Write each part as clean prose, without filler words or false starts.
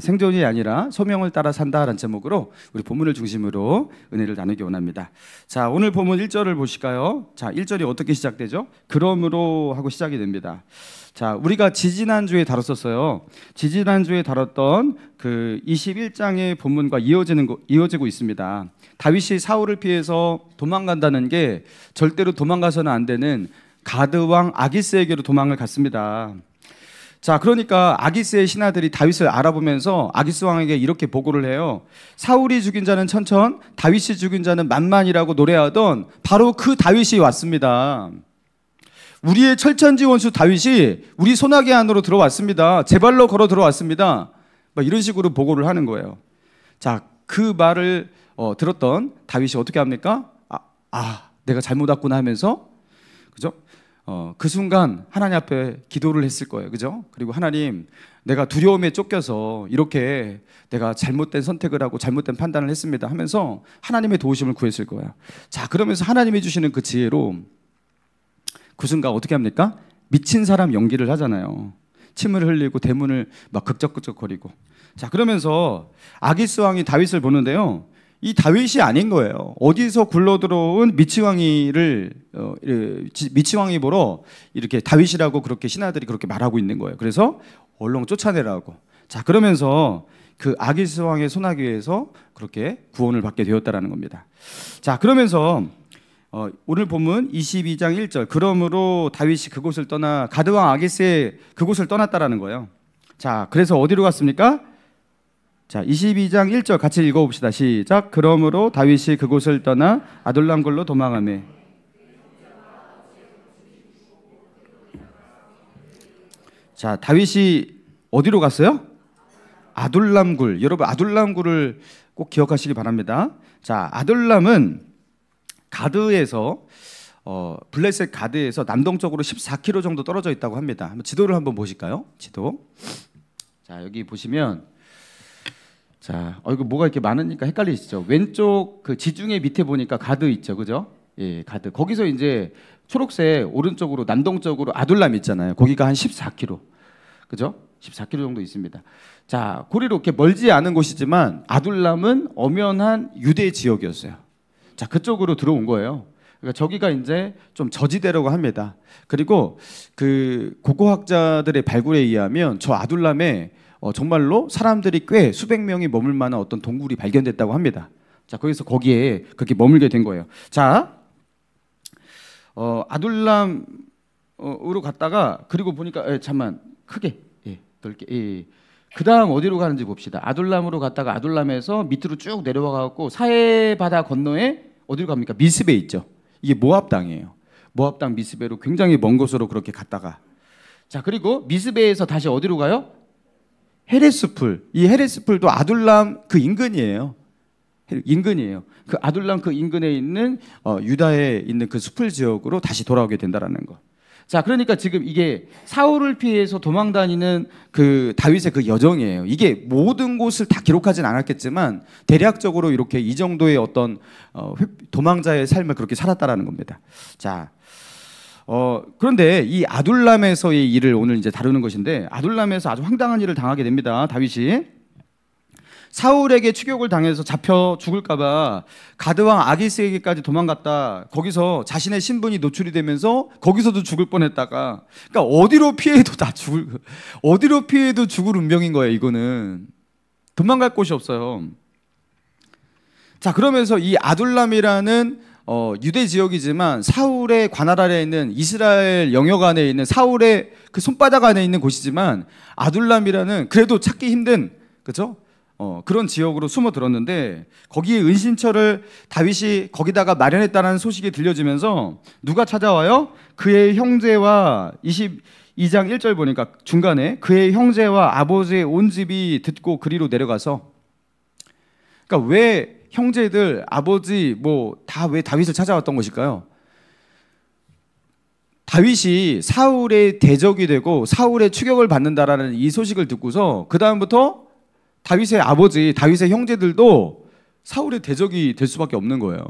생존이 아니라 소명을 따라 산다라는 제목으로 우리 본문을 중심으로 은혜를 나누기 원합니다. 자, 오늘 본문 1절을 보실까요? 자, 1절이 어떻게 시작되죠? 그러므로 하고 시작이 됩니다. 자, 우리가 지지난주에 다뤘었어요. 지지난주에 다뤘던 그 21장의 본문과 이어지고 있습니다. 다윗이 사울을 피해서 도망간다는 게 절대로 도망가서는 안 되는 가드 왕 아기스에게로 도망을 갔습니다. 자, 그러니까 아기스의 신하들이 다윗을 알아보면서 아기스 왕에게 이렇게 보고를 해요. 사울이 죽인 자는 천천, 다윗이 죽인 자는 만만이라고 노래하던 바로 그 다윗이 왔습니다. 우리의 철천지 원수 다윗이 우리 소나기 안으로 들어왔습니다. 제 발로 걸어 들어왔습니다. 막 이런 식으로 보고를 하는 거예요. 자, 그 말을 들었던 다윗이 어떻게 합니까? 내가 잘못 왔구나 하면서, 그죠? 그 순간 하나님 앞에 기도를 했을 거예요. 그죠? 그리고 하나님, 내가 두려움에 쫓겨서 이렇게 내가 잘못된 선택을 하고 잘못된 판단을 했습니다 하면서 하나님의 도우심을 구했을 거예요. 자, 그러면서 하나님이 주시는 그 지혜로 그 순간 어떻게 합니까? 미친 사람 연기를 하잖아요. 침을 흘리고 대문을 막 극적극적거리고. 자, 그러면서 아기스 왕이 다윗을 보는데요, 이 다윗이 아닌 거예요. 어디서 굴러들어온 미치왕이 보러 이렇게 다윗이라고 그렇게 신하들이 그렇게 말하고 있는 거예요. 그래서 얼른 쫓아내라고. 자, 그러면서 그 아기스 왕의 소나기에서 그렇게 구원을 받게 되었다라는 겁니다. 자, 그러면서 오늘 본문 22장 1절, 그러므로 다윗이 그곳을 떠나 가드 왕 아기스의 그곳을 떠났다라는 거예요. 자, 그래서 어디로 갔습니까? 자, 22장 1절 같이 읽어봅시다. 시작. 그러므로 다윗이 그곳을 떠나 아둘람굴로 도망하매. 자, 다윗이 어디로 갔어요? 아둘람굴. 여러분, 아둘람굴을 꼭 기억하시기 바랍니다. 자, 아둘람은 가드에서 블레셋 가드에서 남동쪽으로 14km 정도 떨어져 있다고 합니다. 한번 지도를 한번 보실까요? 지도. 자, 여기 보시면, 자, 이거 뭐가 이렇게 많으니까 헷갈리시죠? 왼쪽 그 지중해 밑에 보니까 가드 있죠, 그죠? 예, 가드. 거기서 이제 초록색 오른쪽으로 남동쪽으로 아둘람 있잖아요. 거기가 한 14km, 그죠? 14km 정도 있습니다. 자, 고리로 이렇게 멀지 않은 곳이지만 아둘람은 엄연한 유대 지역이었어요. 자, 그쪽으로 들어온 거예요. 그러니까 저기가 이제 좀 저지대라고 합니다. 그리고 그 고고학자들의 발굴에 의하면 저 아둘람에 정말로 사람들이 꽤 수백 명이 머물 만한 어떤 동굴이 발견됐다고 합니다. 자, 거기서 거기에 그렇게 머물게 된 거예요. 자, 아둘람으로 갔다가, 그리고 보니까 잠만 크게, 넓게, 그 다음 어디로 가는지 봅시다. 아둘람으로 갔다가 아둘람에서 밑으로 쭉 내려와 갖고 사해 바다 건너에 어디로 갑니까? 미스베 있죠. 이게 모압 땅이에요. 모압 땅 미스베로 굉장히 먼 곳으로 그렇게 갔다가, 자, 그리고 미스베에서 다시 어디로 가요? 헤레스풀. 이 헤레스풀도 아둘람 그 인근이에요. 인근이에요. 그 아둘람 그 인근에 있는 유다에 있는 그 숲을 지역으로 다시 돌아오게 된다라는 거. 자, 그러니까 지금 이게 사울을 피해서 도망다니는 그 다윗의 그 여정이에요. 이게 모든 곳을 다 기록하진 않았겠지만 대략적으로 이렇게 이 정도의 어떤 도망자의 삶을 그렇게 살았다라는 겁니다. 자, 그런데 이 아둘람에서의 일을 오늘 이제 다루는 것인데, 아둘람에서 아주 황당한 일을 당하게 됩니다. 다윗이 사울에게 추격을 당해서 잡혀 죽을까봐 가드왕 아기스에게까지 도망갔다. 거기서 자신의 신분이 노출이 되면서 거기서도 죽을 뻔했다가, 그러니까 어디로 피해도 죽을 운명인 거예요. 이거는 도망갈 곳이 없어요. 자, 그러면서 이 아둘람이라는 유대 지역이지만 사울의 관할 아래에 있는 이스라엘 영역 안에 있는 사울의 그 손바닥 안에 있는 곳이지만 아둘람이라는 그래도 찾기 힘든, 그죠? 그런 지역으로 숨어들었는데 거기에 은신처를 다윗이 거기다가 마련했다는 소식이 들려지면서 누가 찾아와요? 그의 형제와 22장 1절 보니까 중간에 그의 형제와 아버지의 온 집이 듣고 그리로 내려가서, 그러니까 왜 형제들, 아버지 다 왜 다윗을 찾아왔던 것일까요? 다윗이 사울의 대적이 되고 사울의 추격을 받는다라는 이 소식을 듣고서 그 다음부터 다윗의 아버지, 다윗의 형제들도 사울의 대적이 될 수밖에 없는 거예요.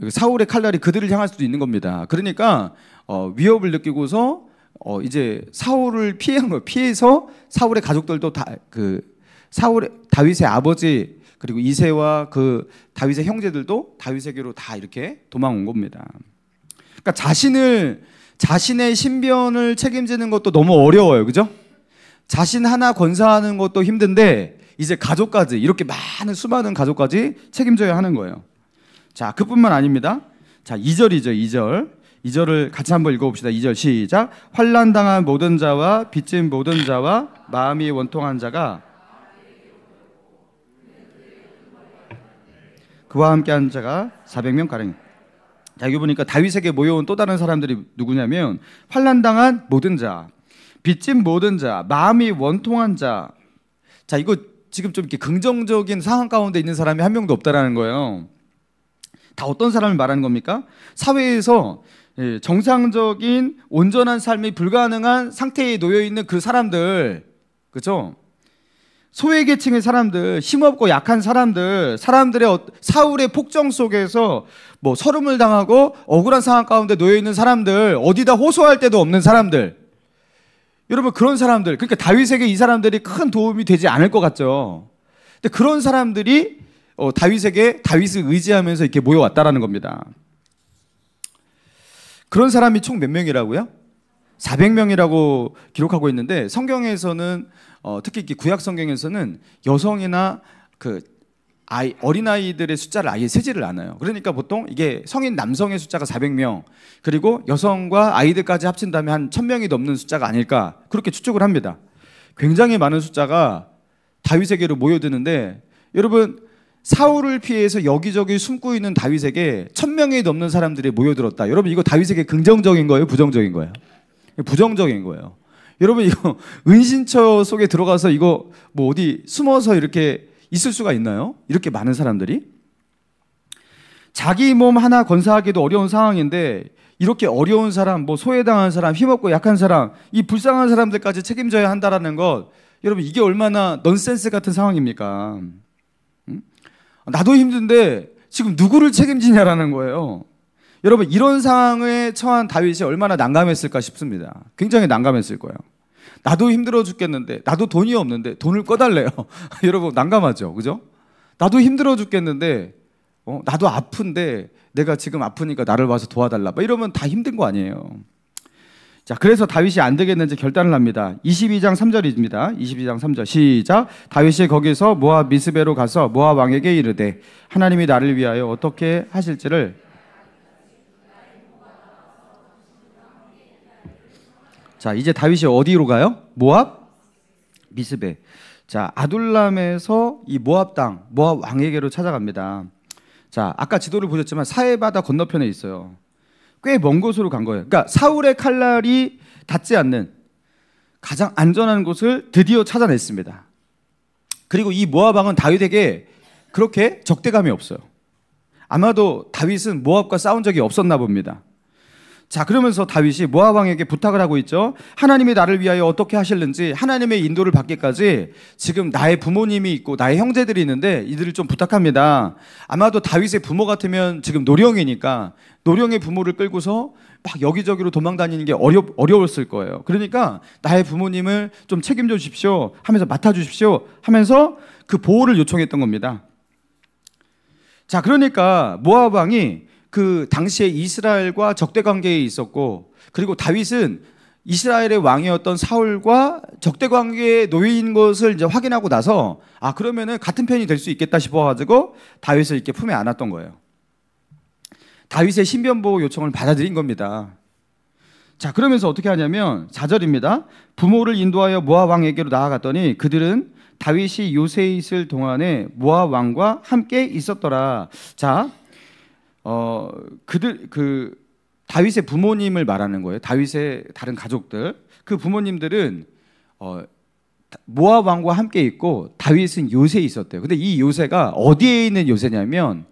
사울의 칼날이 그들을 향할 수도 있는 겁니다. 그러니까 위협을 느끼고서 이제 사울을 피한 거예요. 피해서 사울의 가족들도 다윗의 아버지 그리고 이새와 그 다윗의 형제들도 다윗에게로 다 이렇게 도망온 겁니다. 그러니까 자신의 신변을 책임지는 것도 너무 어려워요. 그죠? 자신 하나 건사하는 것도 힘든데 이제 가족까지 이렇게 수많은 가족까지 책임져야 하는 거예요. 자, 그뿐만 아닙니다. 자, 2절이죠. 2절을 같이 한번 읽어봅시다. 2절 시작. 환난당한 모든 자와 빚진 모든 자와 마음이 원통한 자가 그와 함께한 자가 400명 가량. 자, 여기 보니까 다윗에게 모여온 또 다른 사람들이 누구냐면 환난당한 모든 자, 빚진 모든 자, 마음이 원통한 자. 자, 이거 지금 좀 이렇게 긍정적인 상황 가운데 있는 사람이 한 명도 없다라는 거예요. 다 어떤 사람을 말하는 겁니까? 사회에서 정상적인 온전한 삶이 불가능한 상태에 놓여 있는 그 사람들, 그렇죠? 소외계층의 사람들, 힘없고 약한 사람들, 사람들의 사울의 폭정 속에서 서름을 당하고 억울한 상황 가운데 놓여 있는 사람들, 어디다 호소할 데도 없는 사람들. 여러분, 그런 사람들, 그러니까 다윗에게 이 사람들이 큰 도움이 되지 않을 것 같죠. 근데 그런 사람들이 다윗을 의지하면서 이렇게 모여왔다라는 겁니다. 그런 사람이 총 몇 명이라고요? 400명이라고 기록하고 있는데 성경에서는 특히 이렇게 구약 성경에서는 여성이나 어린아이들의 숫자를 아예 세지를 않아요. 그러니까 보통 이게 성인 남성의 숫자가 400명 그리고 여성과 아이들까지 합친다면 한 1000명이 넘는 숫자가 아닐까 그렇게 추측을 합니다. 굉장히 많은 숫자가 다윗에게로 모여드는데 여러분 사울을 피해서 여기저기 숨고 있는 다윗에게 1000명이 넘는 사람들이 모여들었다. 여러분 이거 다윗에게 긍정적인 거예요? 부정적인 거예요? 부정적인 거예요. 여러분 이거 은신처 속에 들어가서 이거 어디 숨어서 이렇게 있을 수가 있나요? 이렇게 많은 사람들이 자기 몸 하나 건사하기도 어려운 상황인데 이렇게 어려운 사람, 소외당한 사람, 힘없고 약한 사람, 이 불쌍한 사람들까지 책임져야 한다라는 것, 여러분 이게 얼마나 넌센스 같은 상황입니까? 나도 힘든데 지금 누구를 책임지냐라는 거예요. 여러분 이런 상황에 처한 다윗이 얼마나 난감했을까 싶습니다. 굉장히 난감했을 거예요. 나도 힘들어 죽겠는데, 나도 돈이 없는데 돈을 꺼달래요. 여러분 난감하죠, 그죠? 나도 힘들어 죽겠는데, 나도 아픈데 내가 지금 아프니까 나를 와서 도와달라. 이러면 다 힘든 거 아니에요. 자, 그래서 다윗이 안 되겠는지 결단을 합니다. 22장 3절입니다. 22장 3절 시작. 다윗이 거기서 모압 미스베로 가서 모압 왕에게 이르되 하나님이 나를 위하여 어떻게 하실지를. 자, 이제 다윗이 어디로 가요? 모압 미스베. 자, 아둘람에서 이 모압 땅, 모압 왕에게로 찾아갑니다. 자, 아까 지도를 보셨지만 사해바다 건너편에 있어요. 꽤 먼 곳으로 간 거예요. 그러니까 사울의 칼날이 닿지 않는 가장 안전한 곳을 드디어 찾아냈습니다. 그리고 이 모압 왕은 다윗에게 그렇게 적대감이 없어요. 아마도 다윗은 모압과 싸운 적이 없었나 봅니다. 자, 그러면서 다윗이 모압 왕에게 부탁을 하고 있죠. 하나님이 나를 위하여 어떻게 하실는지 하나님의 인도를 받기까지 지금 나의 부모님이 있고 나의 형제들이 있는데 이들을 좀 부탁합니다. 아마도 다윗의 부모 같으면 지금 노령이니까 노령의 부모를 끌고서 막 여기저기로 도망다니는 게 어려웠을 거예요. 그러니까 나의 부모님을 좀 책임져 주십시오 하면서 맡아주십시오 하면서 그 보호를 요청했던 겁니다. 자, 그러니까 모압 왕이 그 당시에 이스라엘과 적대 관계에 있었고, 그리고 다윗은 이스라엘의 왕이었던 사울과 적대 관계에 놓인 것을 이제 확인하고 나서 그러면은 같은 편이 될 수 있겠다 싶어가지고 다윗을 이렇게 품에 안았던 거예요. 다윗의 신변보호 요청을 받아들인 겁니다. 자, 그러면서 어떻게 하냐면 4절입니다. 부모를 인도하여 모압 왕에게로 나아갔더니 그들은 다윗이 요새에 있을 동안에 모압 왕과 함께 있었더라. 자, 다윗의 부모님을 말하는 거예요. 다윗의 다른 가족들. 그 부모님들은 모압 왕과 함께 있고 다윗은 요새에 있었대요. 근데 이 요새가 어디에 있는 요새냐면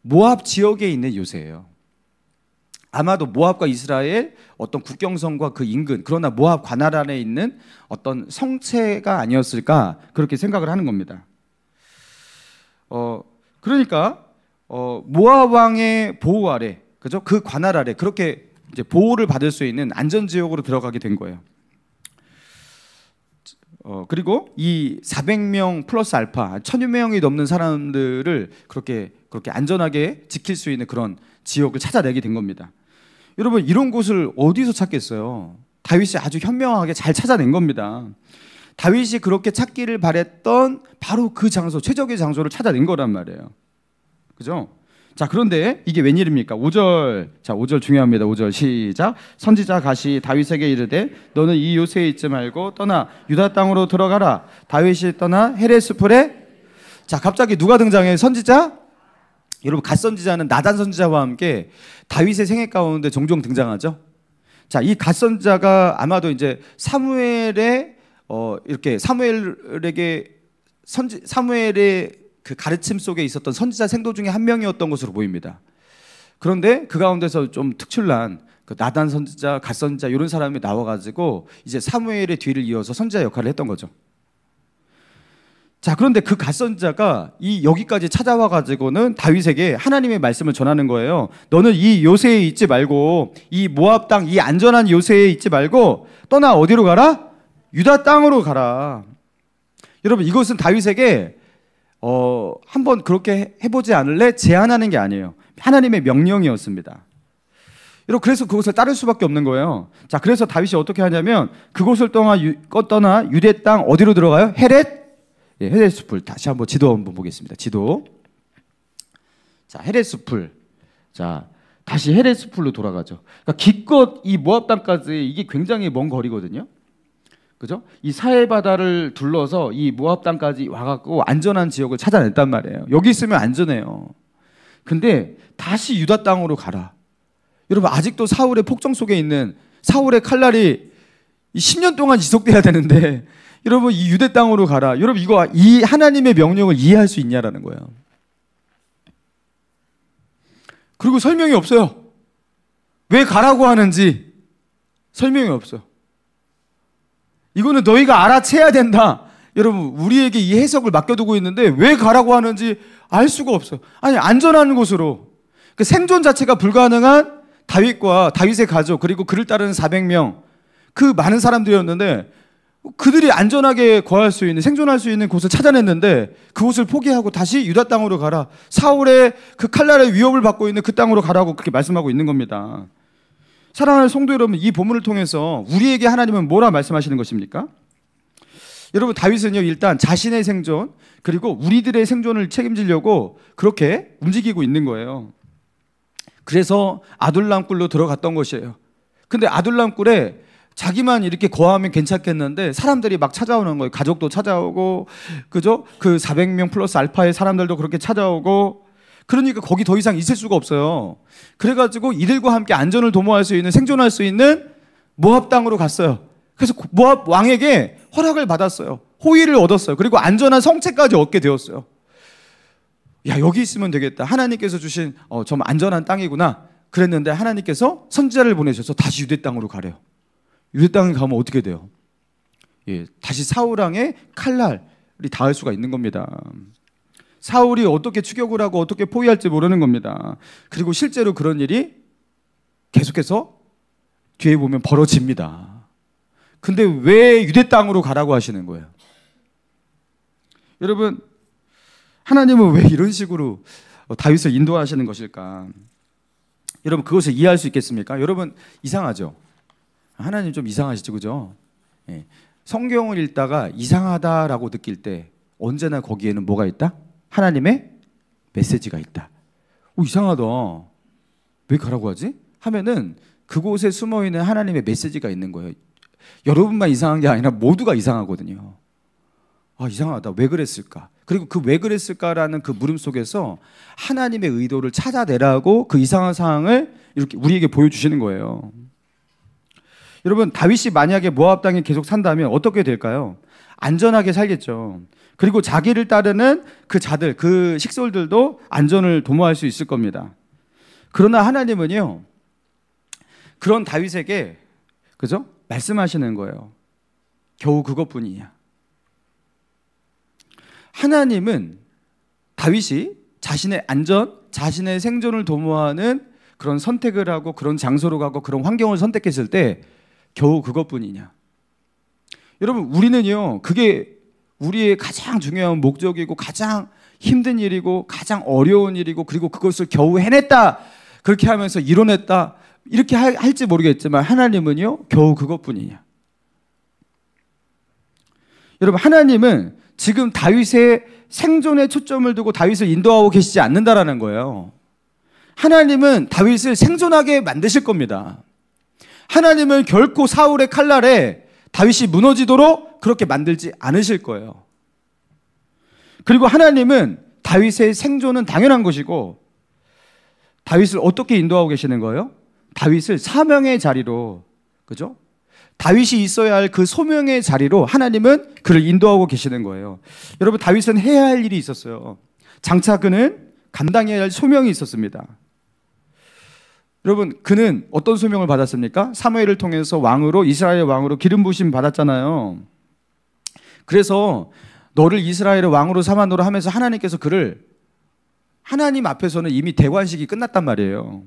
모압 지역에 있는 요새예요. 아마도 모압과 이스라엘 어떤 국경선과 그 인근, 그러나 모압 관할 안에 있는 어떤 성체가 아니었을까 그렇게 생각을 하는 겁니다. 그러니까 모압 왕의 보호 아래, 그죠? 그 관할 아래 그렇게 이제 보호를 받을 수 있는 안전 지역으로 들어가게 된 거예요. 그리고 이 400명 플러스 알파 1000여 명이 넘는 사람들을 그렇게 안전하게 지킬 수 있는 그런 지역을 찾아내게 된 겁니다. 여러분, 이런 곳을 어디서 찾겠어요? 다윗이 아주 현명하게 잘 찾아낸 겁니다. 다윗이 그렇게 찾기를 바랬던 바로 그 장소, 최적의 장소를 찾아낸 거란 말이에요. 그죠? 자, 그런데 이게 웬일입니까? 5절. 자, 5절 중요합니다. 5절 시작. 선지자 갓이 다윗에게 이르되 너는 이 요새에 있지 말고 떠나 유다 땅으로 들어가라. 다윗이 떠나 헤레스풀에. 자, 갑자기 누가 등장해? 선지자? 여러분, 갓 선지자는 나단 선지자와 함께 다윗의 생애 가운데 종종 등장하죠. 자, 이 갓 선지자가 아마도 이제 사무엘의 이렇게 사무엘의 그 가르침 속에 있었던 선지자 생도 중에 한 명이었던 것으로 보입니다. 그런데 그 가운데서 좀 특출난 그 나단 선지자, 갓 선지자 이런 사람이 나와가지고 이제 사무엘의 뒤를 이어서 선지자 역할을 했던 거죠. 자, 그런데 그 갓 선지자가 여기까지 찾아와가지고는 다윗에게 하나님의 말씀을 전하는 거예요. 너는 이 요새에 있지 말고, 이 모압 땅, 이 안전한 요새에 있지 말고 떠나 어디로 가라? 유다 땅으로 가라. 여러분, 이것은 다윗에게 한번 그렇게 해보지 않을래? 제안하는 게 아니에요. 하나님의 명령이었습니다. 여러분, 그래서 그것을 따를 수밖에 없는 거예요. 자, 그래서 다윗이 어떻게 하냐면 그곳을 떠나 유대 땅 어디로 들어가요? 헤레스풀. 다시 한번 지도 한번 보겠습니다. 지도. 자, 헤레스풀. 자, 다시 헤레스풀로 돌아가죠. 그러니까 기껏 이 모압 땅까지 이게 굉장히 먼 거리거든요. 그죠? 이 사해 바다를 둘러서 이 모압 땅까지 와갖고 안전한 지역을 찾아냈단 말이에요. 여기 있으면 안전해요. 근데 다시 유다 땅으로 가라. 여러분, 아직도 사울의 폭정 속에 있는 사울의 칼날이 10년 동안 지속돼야 되는데, 여러분, 이 유대 땅으로 가라. 여러분, 이 하나님의 명령을 이해할 수 있냐라는 거예요. 그리고 설명이 없어요. 왜 가라고 하는지 설명이 없어요. 이거는 너희가 알아채야 된다. 여러분, 우리에게 이 해석을 맡겨두고 있는데 왜 가라고 하는지 알 수가 없어요. 아니, 안전한 곳으로. 그 생존 자체가 불가능한 다윗의 가족, 그리고 그를 따르는 400명, 그 많은 사람들이었는데 그들이 안전하게 거할 수 있는, 생존할 수 있는 곳을 찾아냈는데 그곳을 포기하고 다시 유다 땅으로 가라. 사울의 그 칼날의 위협을 받고 있는 그 땅으로 가라고 그렇게 말씀하고 있는 겁니다. 사랑하는 성도 여러분, 이 본문을 통해서 우리에게 하나님은 뭐라 말씀하시는 것입니까? 여러분, 다윗은요, 일단 자신의 생존, 그리고 우리들의 생존을 책임지려고 그렇게 움직이고 있는 거예요. 그래서 아둘람 굴로 들어갔던 것이에요. 근데 아둘람 굴에 자기만 이렇게 거하면 괜찮겠는데 사람들이 막 찾아오는 거예요. 가족도 찾아오고, 그죠? 그 400명 플러스 알파의 사람들도 그렇게 찾아오고, 그러니까 거기 더 이상 있을 수가 없어요. 그래가지고 이들과 함께 안전을 도모할 수 있는, 생존할 수 있는 모압 땅으로 갔어요. 그래서 모압 왕에게 허락을 받았어요. 호의를 얻었어요. 그리고 안전한 성체까지 얻게 되었어요. 야, 여기 있으면 되겠다. 하나님께서 주신 좀 안전한 땅이구나. 그랬는데 하나님께서 선지자를 보내셔서 다시 유대 땅으로 가래요. 유대 땅에 가면 어떻게 돼요? 예, 다시 사울 왕의 칼날이 닿을 수가 있는 겁니다. 사울이 어떻게 추격을 하고 어떻게 포위할지 모르는 겁니다. 그리고 실제로 그런 일이 계속해서 뒤에 보면 벌어집니다. 근데 왜 유대 땅으로 가라고 하시는 거예요? 여러분, 하나님은 왜 이런 식으로 다윗을 인도하시는 것일까? 여러분, 그것을 이해할 수 있겠습니까? 여러분, 이상하죠? 하나님 좀 이상하시죠, 그죠? 예. 성경을 읽다가 이상하다라고 느낄 때 언제나 거기에는 뭐가 있다? 하나님의 메시지가 있다. 이상하다. 왜 가라고 하지? 하면은 그곳에 숨어있는 하나님의 메시지가 있는 거예요. 여러분만 이상한 게 아니라 모두가 이상하거든요. 이상하다. 왜 그랬을까? 그리고 그 왜 그랬을까라는 그 물음 속에서 하나님의 의도를 찾아내라고 그 이상한 상황을 이렇게 우리에게 보여주시는 거예요. 여러분, 다윗이 만약에 모압 땅에 계속 산다면 어떻게 될까요? 안전하게 살겠죠. 그리고 자기를 따르는 그 자들, 그 식솔들도 안전을 도모할 수 있을 겁니다. 그러나 하나님은요, 그런 다윗에게, 그죠? 말씀하시는 거예요. 겨우 그것뿐이야. 하나님은 다윗이 자신의 안전, 자신의 생존을 도모하는 그런 선택을 하고 그런 장소로 가고 그런 환경을 선택했을 때 겨우 그것뿐이냐? 여러분, 우리는요, 그게 우리의 가장 중요한 목적이고 가장 힘든 일이고 가장 어려운 일이고 그리고 그것을 겨우 해냈다, 그렇게 하면서 이뤄냈다, 이렇게 할지 모르겠지만 하나님은요, 겨우 그것뿐이냐? 여러분, 하나님은 지금 다윗의 생존에 초점을 두고 다윗을 인도하고 계시지 않는다라는 거예요. 하나님은 다윗을 생존하게 만드실 겁니다. 하나님은 결코 사울의 칼날에 다윗이 무너지도록 그렇게 만들지 않으실 거예요. 그리고 하나님은 다윗의 생존은 당연한 것이고 다윗을 어떻게 인도하고 계시는 거예요? 다윗을 사명의 자리로, 그죠? 다윗이 있어야 할 그 소명의 자리로 하나님은 그를 인도하고 계시는 거예요. 여러분, 다윗은 해야 할 일이 있었어요. 장차 그는 감당해야 할 소명이 있었습니다. 여러분, 그는 어떤 소명을 받았습니까? 사무엘을 통해서 왕으로, 이스라엘 왕으로 기름 부으심 받았잖아요. 그래서 너를 이스라엘의 왕으로 삼아노라 하면서 하나님께서 그를, 하나님 앞에서는 이미 대관식이 끝났단 말이에요.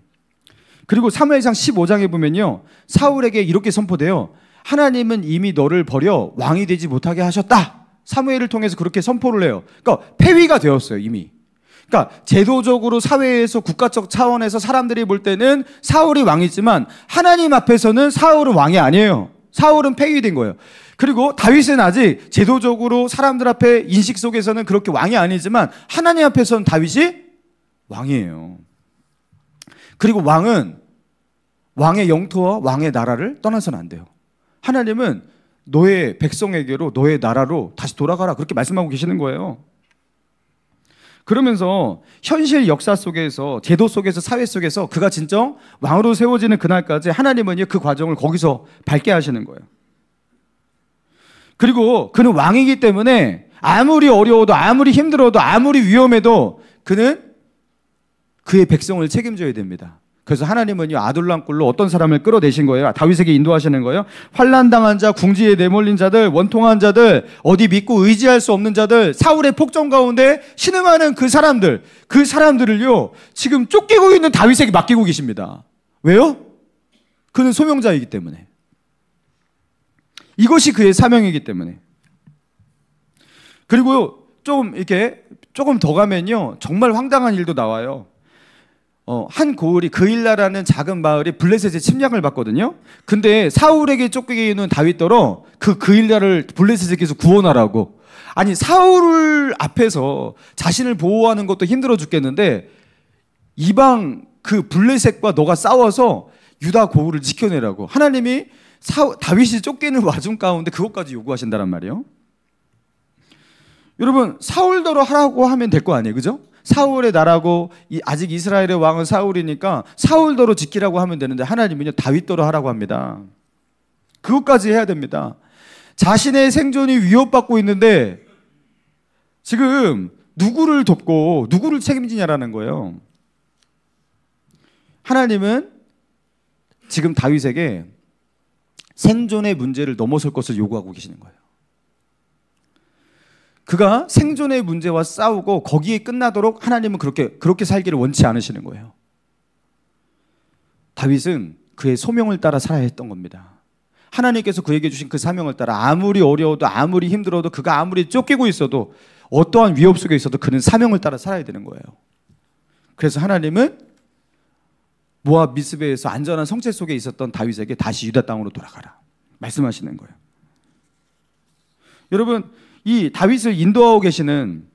그리고 사무엘상 15장에 보면요, 사울에게 이렇게 선포돼요. 하나님은 이미 너를 버려 왕이 되지 못하게 하셨다. 사무엘을 통해서 그렇게 선포를 해요. 그러니까 폐위가 되었어요, 이미. 그러니까 제도적으로, 사회에서, 국가적 차원에서 사람들이 볼 때는 사울이 왕이지만 하나님 앞에서는 사울은 왕이 아니에요. 사울은 폐위된 거예요. 그리고 다윗은 아직 제도적으로 사람들 앞에 인식 속에서는 그렇게 왕이 아니지만 하나님 앞에서는 다윗이 왕이에요. 그리고 왕은 왕의 영토와 왕의 나라를 떠나서는 안 돼요. 하나님은 너의 백성에게로, 너의 나라로 다시 돌아가라, 그렇게 말씀하고 계시는 거예요. 그러면서 현실 역사 속에서, 제도 속에서, 사회 속에서 그가 진정 왕으로 세워지는 그날까지 하나님은 그 과정을 거기서 밟게 하시는 거예요. 그리고 그는 왕이기 때문에 아무리 어려워도, 아무리 힘들어도, 아무리 위험해도 그는 그의 백성을 책임져야 됩니다. 그래서 하나님은요, 아둘람 꿀로 어떤 사람을 끌어내신 거예요? 다윗에게 인도하시는 거예요. 환난당한 자, 궁지에 내몰린 자들, 원통한 자들, 어디 믿고 의지할 수 없는 자들, 사울의 폭정 가운데 신음하는 그 사람들을요, 지금 쫓기고 있는 다윗에게 맡기고 계십니다. 왜요? 그는 소명자이기 때문에. 이것이 그의 사명이기 때문에. 그리고 조금 더 가면요, 정말 황당한 일도 나와요. 한 고을이, 그일라라는 작은 마을이 블레셋의 침략을 받거든요. 근데 사울에게 쫓기는 다윗더러 그일라를 블레셋에게서 구원하라고. 아니, 사울 앞에서 자신을 보호하는 것도 힘들어 죽겠는데 이방 그 블레셋과 너가 싸워서 유다 고을을 지켜내라고 하나님이 다윗이 쫓기는 와중 가운데 그것까지 요구하신다란 말이에요. 여러분, 사울더러 하라고 하면 될 거 아니에요, 그죠? 사울의 나라고, 아직 이스라엘의 왕은 사울이니까 사울더러 지키라고 하면 되는데 하나님은요, 다윗더러 하라고 합니다. 그것까지 해야 됩니다. 자신의 생존이 위협받고 있는데 지금 누구를 돕고 누구를 책임지냐라는 거예요. 하나님은 지금 다윗에게 생존의 문제를 넘어설 것을 요구하고 계시는 거예요. 그가 생존의 문제와 싸우고 거기에 끝나도록 하나님은 그렇게 살기를 원치 않으시는 거예요. 다윗은 그의 소명을 따라 살아야 했던 겁니다. 하나님께서 그에게 주신 그 사명을 따라 아무리 어려워도, 아무리 힘들어도, 그가 아무리 쫓기고 있어도, 어떠한 위협 속에 있어도 그는 사명을 따라 살아야 되는 거예요. 그래서 하나님은 모압 미스베에서 안전한 성체 속에 있었던 다윗에게 다시 유다 땅으로 돌아가라 말씀하시는 거예요. 여러분, 이 다윗을 인도하고 계시는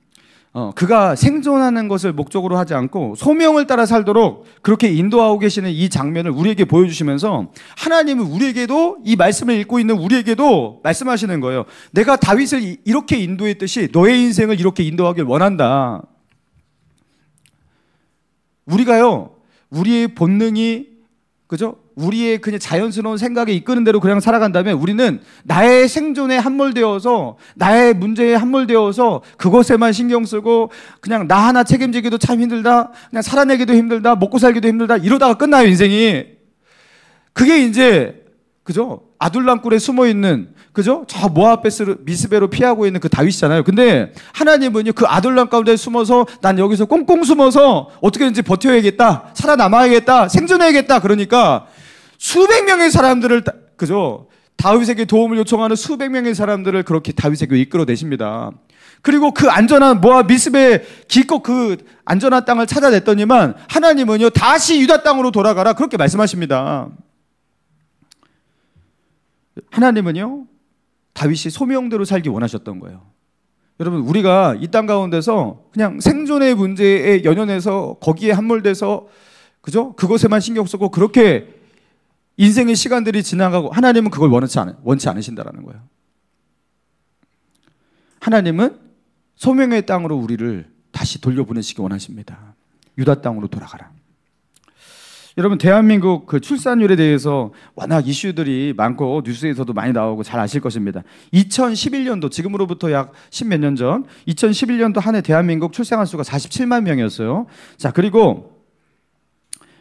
그가 생존하는 것을 목적으로 하지 않고 소명을 따라 살도록 그렇게 인도하고 계시는 이 장면을 우리에게 보여주시면서 하나님은 우리에게도, 이 말씀을 읽고 있는 우리에게도 말씀하시는 거예요. 내가 다윗을 이렇게 인도했듯이 너의 인생을 이렇게 인도하길 원한다. 우리가요, 우리의 본능이, 그죠? 우리의 그냥 자연스러운 생각에 이끄는 대로 그냥 살아간다면 우리는 나의 생존에 함몰되어서, 나의 문제에 함몰되어서 그것에만 신경 쓰고 그냥 나 하나 책임지기도 참 힘들다, 그냥 살아내기도 힘들다, 먹고 살기도 힘들다, 이러다가 끝나요, 인생이. 그게 이제 그죠? 아둘람 굴에 숨어 있는, 그죠? 저 모압 미스베로 피하고 있는 그 다윗이잖아요. 근데 하나님은요, 그 아둘람 가운데 숨어서 난 여기서 꽁꽁 숨어서 어떻게든지 버텨야겠다, 살아남아야겠다, 생존해야겠다. 그러니까 수백 명의 사람들을, 그죠? 다윗에게 도움을 요청하는 수백 명의 사람들을 그렇게 다윗에게 이끌어내십니다. 그리고 그 안전한 모압 미스베 기껏 그 안전한 땅을 찾아냈더니만 하나님은요, 다시 유다 땅으로 돌아가라 그렇게 말씀하십니다. 하나님은요, 다윗이 소명대로 살기 원하셨던 거예요. 여러분, 우리가 이 땅 가운데서 그냥 생존의 문제에 연연해서 거기에 함몰돼서, 그죠? 그것에만 신경 쓰고 그렇게 인생의 시간들이 지나가고, 하나님은 그걸 원치 않으신다라는 거예요. 하나님은 소명의 땅으로 우리를 다시 돌려보내시기 원하십니다. 유다 땅으로 돌아가라. 여러분, 대한민국 그 출산율에 대해서 워낙 이슈들이 많고 뉴스에서도 많이 나오고 잘 아실 것입니다. 2011년도, 지금으로부터 약 10몇 년 전, 2011년도 한 해 대한민국 출생아 수가 47만 명이었어요. 자, 그리고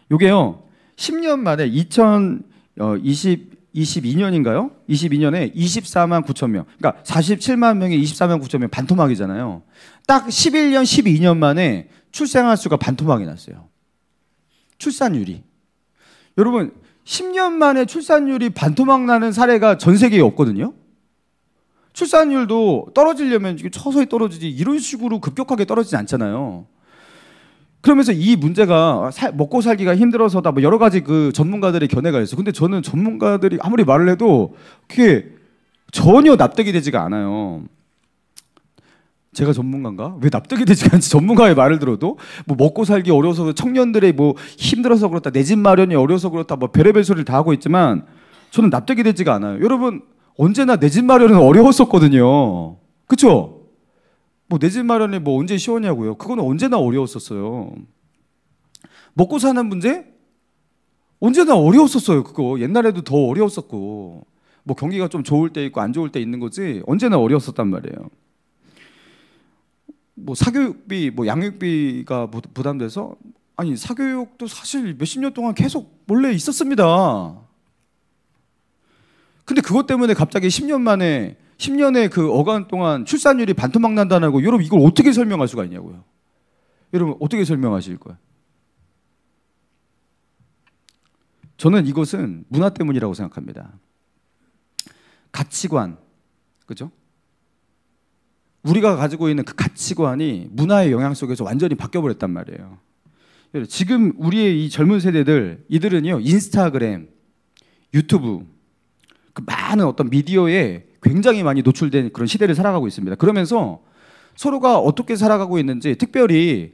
요게요, 10년 만에 22년인가요? 22년에 24만 9천 명. 그러니까 47만 명에 24만 9천 명, 반토막이잖아요. 딱 11년, 12년 만에 출생아 수가 반토막이 났어요. 출산율이. 여러분, 10년 만에 출산율이 반토막 나는 사례가 전 세계에 없거든요. 출산율도 떨어지려면 서서히 떨어지지 이런 식으로 급격하게 떨어지지 않잖아요. 그러면서 이 문제가 먹고 살기가 힘들어서다 뭐 여러 가지 그 전문가들의 견해가 있어요. 근데 저는 전문가들이 아무리 말을 해도 그게 전혀 납득이 되지가 않아요. 제가 전문가인가? 왜 납득이 되지가 않지? 전문가의 말을 들어도 뭐 먹고 살기 어려워서 청년들의 뭐 힘들어서 그렇다, 내 집 마련이 어려워서 그렇다, 뭐 별의별 소리를 다 하고 있지만 저는 납득이 되지가 않아요. 여러분, 언제나 내 집 마련은 어려웠었거든요. 그렇죠? 뭐 내 집 마련이 뭐 언제 쉬웠냐고요? 그거는 언제나 어려웠었어요. 먹고 사는 문제? 언제나 어려웠었어요. 그거 옛날에도 더 어려웠었고, 뭐 경기가 좀 좋을 때 있고 안 좋을 때 있는 거지 언제나 어려웠었단 말이에요. 뭐 사교육비, 뭐 양육비가 부담돼서, 아니 사교육도 사실 몇십 년 동안 계속 원래 있었습니다. 근데 그것 때문에 갑자기 10년의 그 어간 동안 출산율이 반토막 난다는 거, 여러분 이걸 어떻게 설명할 수가 있냐고요. 여러분 어떻게 설명하실 거예요? 저는 이것은 문화 때문이라고 생각합니다. 가치관, 그죠? 우리가 가지고 있는 그 가치관이 문화의 영향 속에서 완전히 바뀌어버렸단 말이에요. 지금 우리의 이 젊은 세대들, 이들은요, 인스타그램, 유튜브, 그 많은 어떤 미디어에 굉장히 많이 노출된 그런 시대를 살아가고 있습니다. 그러면서 서로가 어떻게 살아가고 있는지, 특별히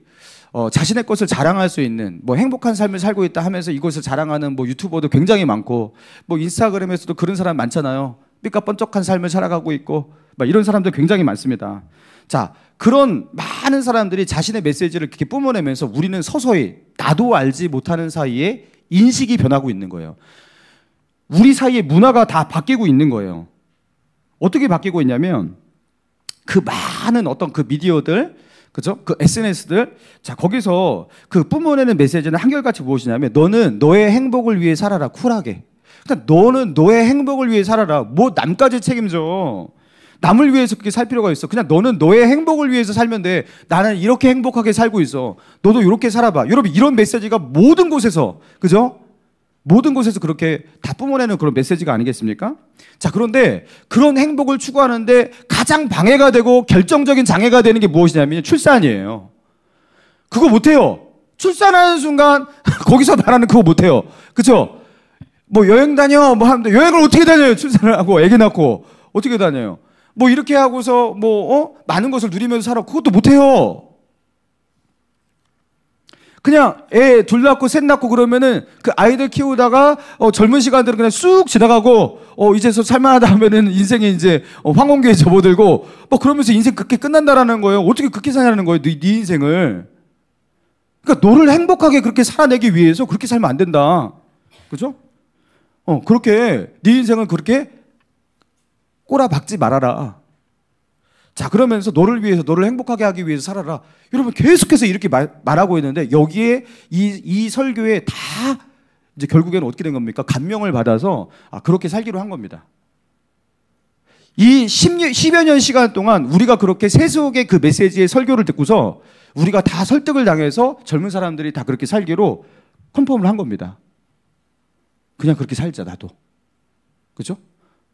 자신의 것을 자랑할 수 있는, 뭐 행복한 삶을 살고 있다 하면서 이것을 자랑하는 뭐 유튜버도 굉장히 많고, 뭐 인스타그램에서도 그런 사람 많잖아요. 삐까뻔쩍한 삶을 살아가고 있고, 막 이런 사람들 굉장히 많습니다. 자, 그런 많은 사람들이 자신의 메시지를 이렇게 뿜어내면서 우리는 서서히 나도 알지 못하는 사이에 인식이 변하고 있는 거예요. 우리 사이의 문화가 다 바뀌고 있는 거예요. 어떻게 바뀌고 있냐면, 그 많은 어떤 그 미디어들, 그죠? 그 SNS들, 자, 거기서 그 뿜어내는 메시지는 한결같이 무엇이냐면, 너는 너의 행복을 위해 살아라, 쿨하게. 그러니까 너는 너의 행복을 위해 살아라. 뭐 남까지 책임져. 남을 위해서 그렇게 살 필요가 있어. 그냥 너는 너의 행복을 위해서 살면 돼. 나는 이렇게 행복하게 살고 있어. 너도 이렇게 살아봐. 여러분, 이런 메시지가 모든 곳에서, 그죠? 모든 곳에서 그렇게 다 뿜어내는 그런 메시지가 아니겠습니까? 자, 그런데 그런 행복을 추구하는데 가장 방해가 되고 결정적인 장애가 되는 게 무엇이냐면 출산이에요. 그거 못해요. 출산하는 순간 거기서 말하는 그거 못해요. 그죠? 뭐 여행 다녀 뭐 하는데, 여행을 어떻게 다녀요? 출산을 하고 애기 낳고 어떻게 다녀요? 뭐 이렇게 하고서 뭐 많은 것을 누리면서 살아. 그것도 못해요. 그냥 애 둘 낳고 셋 낳고 그러면은 그 아이들 키우다가 젊은 시간들은 그냥 쑥 지나가고 이제서 살만하다 하면은 인생이 이제 황혼기에 접어들고 뭐 그러면서 인생 그렇게 끝난다라는 거예요. 어떻게 그렇게 사냐는 거예요, 네 인생을. 그러니까 너를 행복하게 그렇게 살아내기 위해서 그렇게 살면 안 된다. 그죠? 그렇게 네 인생을 그렇게 꼬라박지 말아라. 자, 그러면서 너를 위해서, 너를 행복하게 하기 위해서 살아라. 여러분 계속해서 이렇게 말하고 있는데, 여기에 이 설교에 다 이제 결국에는 어떻게 된 겁니까? 감명을 받아서 그렇게 살기로 한 겁니다. 이 10여 년 시간 동안 우리가 그렇게 세속의 그 메시지의 설교를 듣고서 우리가 다 설득을 당해서 젊은 사람들이 다 그렇게 살기로 컨펌을 한 겁니다. 그냥 그렇게 살자, 나도. 그죠?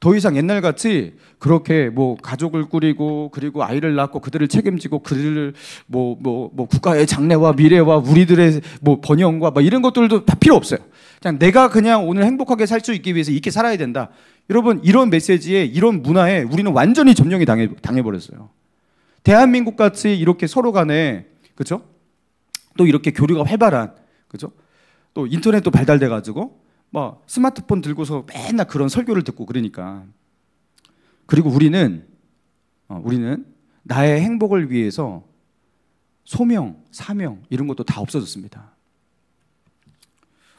더 이상 옛날같이 그렇게 뭐 가족을 꾸리고 그리고 아이를 낳고 그들을 책임지고 그들을 뭐 국가의 장래와 미래와 우리들의 뭐 번영과 뭐 이런 것들도 다 필요 없어요. 그냥 내가 그냥 오늘 행복하게 살 수 있기 위해서 이렇게 살아야 된다. 여러분, 이런 메시지에, 이런 문화에 우리는 완전히 점령이 당해버렸어요. 대한민국 같이 이렇게 서로 간에, 그죠? 또 이렇게 교류가 활발한, 그죠? 또 인터넷도 발달돼가지고 뭐 스마트폰 들고서 맨날 그런 설교를 듣고 그러니까. 그리고 우리는 나의 행복을 위해서 소명, 사명 이런 것도 다 없어졌습니다.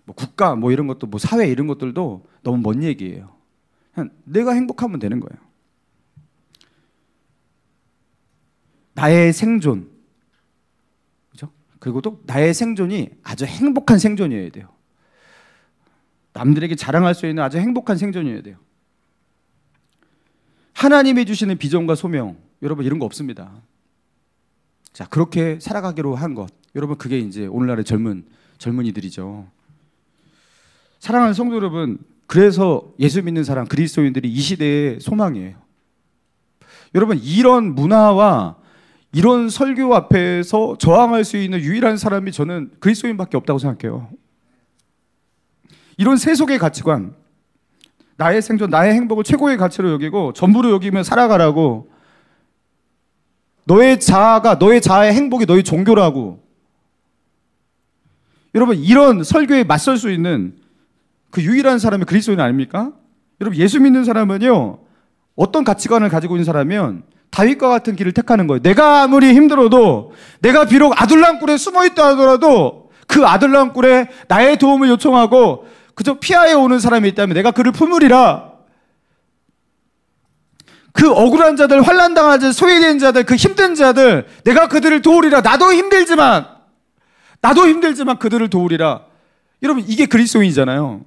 뭐 국가 뭐 이런 것도 뭐 사회 이런 것들도 너무 먼 얘기예요. 그냥 내가 행복하면 되는 거예요. 나의 생존, 그죠? 그리고 또 나의 생존이 아주 행복한 생존이어야 돼요. 남들에게 자랑할 수 있는 아주 행복한 생존이어야 돼요. 하나님이 주시는 비전과 소명, 여러분 이런 거 없습니다. 자, 그렇게 살아가기로 한 것, 여러분 그게 이제 오늘날의 젊은이들이죠. 사랑하는 성도 여러분, 그래서 예수 믿는 사람, 그리스도인들이 이 시대의 소망이에요. 여러분, 이런 문화와 이런 설교 앞에서 저항할 수 있는 유일한 사람이 저는 그리스도인밖에 없다고 생각해요. 이런 세속의 가치관, 나의 생존, 나의 행복을 최고의 가치로 여기고 전부로 여기며 살아가라고, 너의 자아의 행복이 너의 종교라고. 여러분, 이런 설교에 맞설 수 있는 그 유일한 사람이 그리스도인 아닙니까? 여러분, 예수 믿는 사람은요, 어떤 가치관을 가지고 있는 사람이면 다윗과 같은 길을 택하는 거예요. 내가 아무리 힘들어도, 내가 비록 아둘람 굴에 숨어있다 하더라도 그 아둘람 굴에 나의 도움을 요청하고 그저 피하여 오는 사람이 있다면 내가 그를 품으리라. 그 억울한 자들, 환난당한 자들, 소외된 자들, 그 힘든 자들, 내가 그들을 도우리라. 나도 힘들지만 그들을 도우리라. 여러분, 이게 그리스도인이잖아요.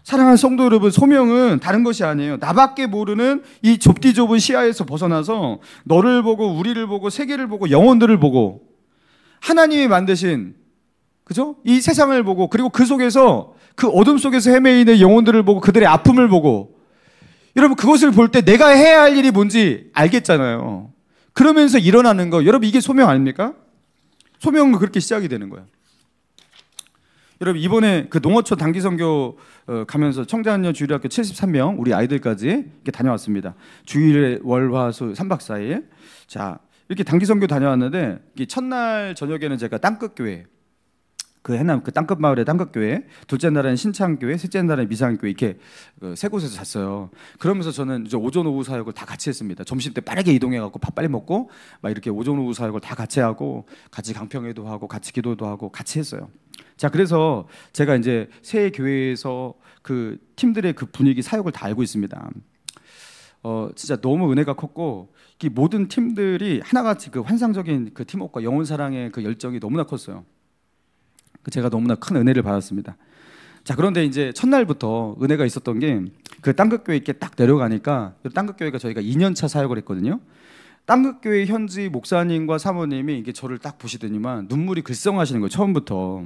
사랑하는 성도 여러분, 소명은 다른 것이 아니에요. 나밖에 모르는 이 좁디 좁은 시야에서 벗어나서 너를 보고 우리를 보고 세계를 보고 영혼들을 보고 하나님이 만드신, 그죠? 이 세상을 보고, 그리고 그 속에서, 그 어둠 속에서 헤매이는 영혼들을 보고 그들의 아픔을 보고, 여러분 그것을 볼 때 내가 해야 할 일이 뭔지 알겠잖아요. 그러면서 일어나는 거, 여러분 이게 소명 아닙니까? 소명은 그렇게 시작이 되는 거예요. 여러분, 이번에 그 농어촌 단기선교 가면서 청자녀 주일학교 73명 우리 아이들까지 이렇게 다녀왔습니다. 주일에 월화수 3박 4일. 자, 이렇게 단기선교 다녀왔는데 첫날 저녁에는 제가 땅끝교회, 그 해남 그 땅끝 마을의 땅끝교회, 둘째 날은 신창교회, 셋째 날은 미상교회, 이렇게 세 곳에서 잤어요. 그러면서 저는 이제 오전 오후 사역을 다 같이 했습니다. 점심 때 빠르게 이동해 갖고 밥 빨리 먹고 막 이렇게 오전 오후 사역을 다 같이 하고, 같이 강평회도 하고 같이 기도도 하고 같이 했어요. 자, 그래서 제가 이제 새 교회에서 그 팀들의 그 분위기, 사역을 다 알고 있습니다. 진짜 너무 은혜가 컸고, 이 모든 팀들이 하나같이 그 환상적인 그 팀워크와 영혼 사랑의 그 열정이 너무나 컸어요. 제가 너무나 큰 은혜를 받았습니다. 자, 그런데 이제 첫날부터 은혜가 있었던 게, 그 땅끝교회 이렇게 딱 내려가니까, 땅끝교회가 저희가 2년차 사역을 했거든요. 땅끝교회 현지 목사님과 사모님이 이게 저를 딱 보시더니만 눈물이 글썽하시는 거예요, 처음부터.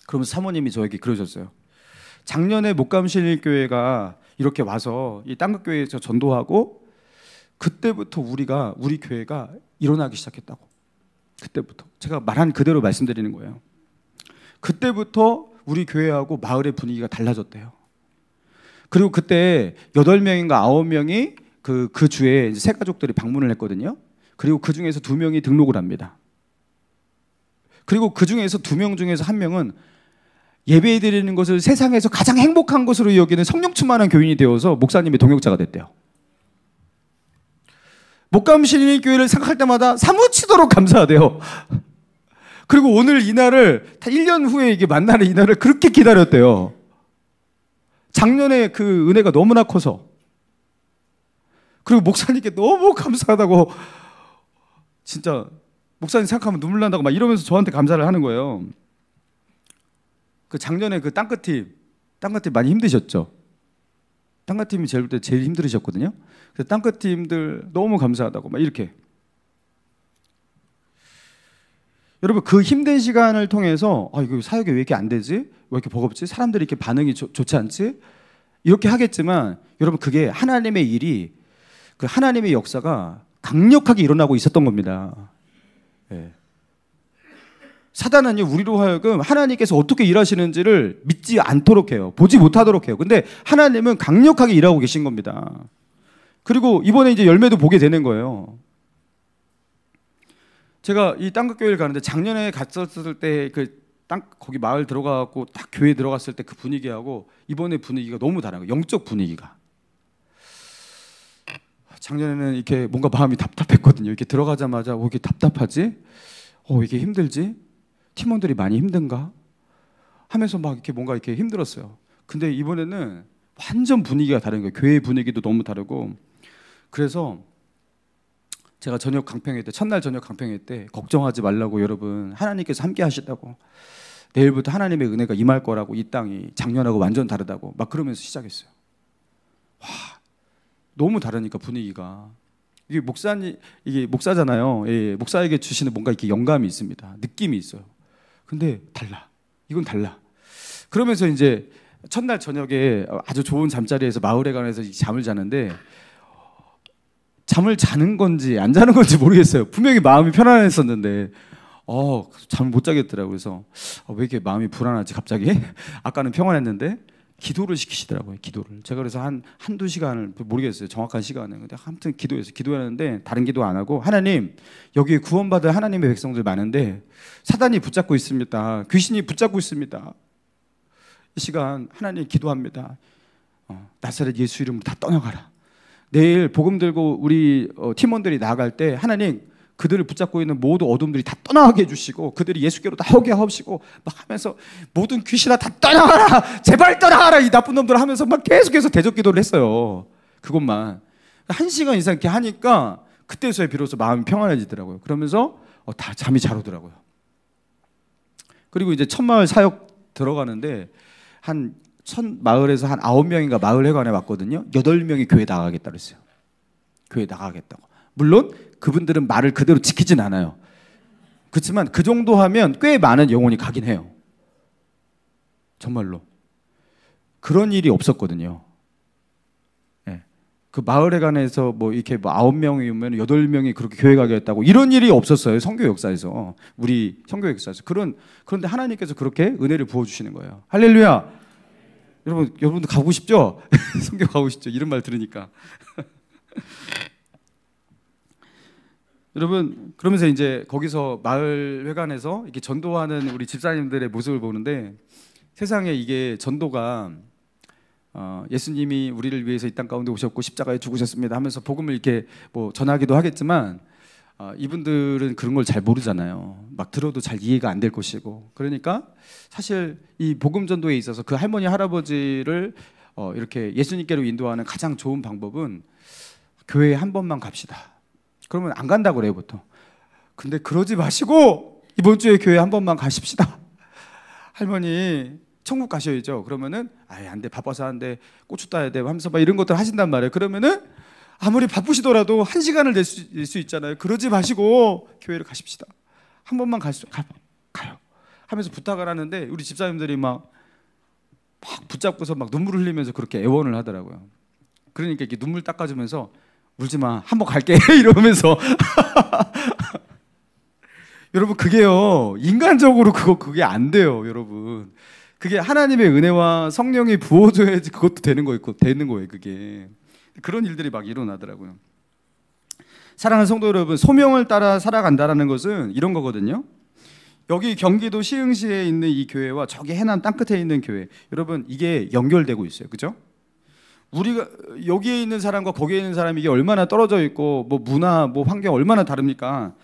그러면서 사모님이 저에게 그러셨어요. 작년에 목감신일교회가 이렇게 와서 이 땅끝교회에서 전도하고, 그때부터 우리 교회가 일어나기 시작했다고. 그때부터 제가 말한 그대로 말씀드리는 거예요. 그때부터 우리 교회하고 마을의 분위기가 달라졌대요. 그리고 그때 8명인가 9명이 그 주에 이제 새 가족들이 방문을 했거든요. 그리고 그 중에서 2명이 등록을 합니다. 그리고 그 중에서 2명 중에서 1명은 예배 드리는 것을 세상에서 가장 행복한 것으로 여기는 성령 충만한 교인이 되어서 목사님의 동역자가 됐대요. 목감신일교회를 생각할 때마다 사무치도록 감사하대요. 그리고 오늘 이날을, 1년 후에 이게 만나는 이날을 그렇게 기다렸대요. 작년에 그 은혜가 너무나 커서. 그리고 목사님께 너무 감사하다고, 진짜 목사님 생각하면 눈물 난다고 막 이러면서 저한테 감사를 하는 거예요. 그 작년에 그 땅끝팀 많이 힘드셨죠? 땅끝팀이 제일 힘들으셨거든요. 그래서 땅끝팀들 너무 감사하다고 막 이렇게. 여러분 그 힘든 시간을 통해서 이거 사역이 왜 이렇게 안 되지? 왜 이렇게 버겁지? 사람들이 이렇게 반응이 좋지 않지? 이렇게 하겠지만 여러분 그게 하나님의 일이 그 하나님의 역사가 강력하게 일어나고 있었던 겁니다. 예. 사단은요 우리로 하여금 하나님께서 어떻게 일하시는지를 믿지 않도록 해요. 보지 못하도록 해요. 근데 하나님은 강력하게 일하고 계신 겁니다. 그리고 이번에 이제 열매도 보게 되는 거예요. 제가 이 땅끝교회를 가는데 작년에 갔었을 때 그 거기 마을 들어가고 딱 교회 들어갔을 때 그 분위기하고 이번에 분위기가 너무 다른 거예요. 영적 분위기가. 작년에는 이렇게 뭔가 마음이 답답했거든요. 이렇게 들어가자마자 왜 이렇게 답답하지? 이게 힘들지? 팀원들이 많이 힘든가? 하면서 막 이렇게 뭔가 이렇게 힘들었어요. 근데 이번에는 완전 분위기가 다른 거예요. 교회 분위기도 너무 다르고. 그래서 제가 저녁 강평회 때 첫날 저녁 강평회 때 걱정하지 말라고 여러분 하나님께서 함께 하시다고 내일부터 하나님의 은혜가 임할 거라고 이 땅이 작년하고 완전 다르다고 막 그러면서 시작했어요. 와 너무 다르니까 분위기가 이게 목사잖아요. 예, 목사에게 주시는 뭔가 이렇게 영감이 있습니다. 느낌이 있어요. 근데 달라. 이건 달라. 그러면서 이제 첫날 저녁에 아주 좋은 잠자리에서 마을에 관해서 잠을 자는데 잠을 자는 건지 안 자는 건지 모르겠어요. 분명히 마음이 편안했었는데 잠을 못 자겠더라고요. 그래서 왜 이렇게 마음이 불안하지 갑자기? 아까는 평안했는데 기도를 시키시더라고요. 기도를. 제가 그래서 한두 시간을 모르겠어요. 정확한 시간은. 근데 아무튼 기도했는데 다른 기도 안 하고 하나님 여기에 구원받을 하나님의 백성들 많은데 사단이 붙잡고 있습니다. 귀신이 붙잡고 있습니다. 이 시간 하나님 기도합니다. 나사렛 예수 이름으로 다 떠나가라. 내일 복음 들고 우리 팀원들이 나아갈 때 하나님 그들을 붙잡고 있는 모든 어둠들이 다 떠나게 해주시고 그들이 예수께로 나오게 하시고 막 하면서 모든 귀신아 다 떠나가라 제발 떠나가라 이 나쁜 놈들 하면서 막 계속해서 대적 기도를 했어요. 그것만 1시간 이상 이렇게 하니까 그때서야 비로소 마음이 평안해지더라고요. 그러면서 다 잠이 잘 오더라고요. 그리고 이제 첫 마을 사역 들어가는데 첫 마을에서 한 9명인가 마을 회관에 왔거든요. 8명이 교회 나가겠다 그랬어요. 교회 나가겠다고. 물론 그분들은 말을 그대로 지키진 않아요. 그렇지만 그 정도 하면 꽤 많은 영혼이 가긴 해요. 정말로. 그런 일이 없었거든요. 네. 그 마을회관에서 뭐 이렇게 9명이면 8명이 그렇게 교회 가겠다고 이런 일이 없었어요. 선교 역사에서. 우리 선교 역사에서. 그런데 하나님께서 그렇게 은혜를 부어주시는 거예요. 할렐루야. 여러분도 가고 싶죠? 선교 가고 싶죠? 이런 말 들으니까. 여러분 그러면서 이제 거기서 마을 회관에서 이렇게 전도하는 우리 집사님들의 모습을 보는데 세상에 이게 전도가 예수님이 우리를 위해서 이 땅 가운데 오셨고 십자가에 죽으셨습니다 하면서 복음을 이렇게 뭐 전하기도 하겠지만 이분들은 그런 걸 잘 모르잖아요. 막 들어도 잘 이해가 안 될 것이고 그러니까 사실 이 복음 전도에 있어서 그 할머니 할아버지를 이렇게 예수님께로 인도하는 가장 좋은 방법은 교회에 한 번만 갑시다. 그러면 안 간다고 그래요 보통. 근데 그러지 마시고 이번 주에 교회 한 번만 가십시다. 할머니 천국 가셔야죠. 그러면은 안 돼 바빠서 안 돼 고추 따야 돼 하면서 막 이런 것들 하신단 말이에요. 그러면은 아무리 바쁘시더라도 1시간을 낼 수 있잖아요. 그러지 마시고 교회를 가십시다. 한 번만 가요 하면서 부탁을 하는데 우리 집사님들이 막 붙잡고서 막 눈물을 흘리면서 그렇게 애원을 하더라고요. 그러니까 이렇게 눈물 닦아주면서 울지 마. 한번 갈게. 이러면서. 여러분, 그게요. 인간적으로 그게 안 돼요, 여러분. 그게 하나님의 은혜와 성령이 부어줘야지 그것도 되는 거예요, 그게. 그런 일들이 막 일어나더라고요. 사랑하는 성도 여러분, 소명을 따라 살아간다는 것은 이런 거거든요. 여기 경기도 시흥시에 있는 이 교회와 저기 해남 땅끝에 있는 교회. 여러분, 이게 연결되고 있어요. 그죠? 우리가 여기에 있는 사람과 거기에 있는 사람이 이게 얼마나 떨어져 있고 뭐 문화, 뭐 환경 얼마나 다릅니까?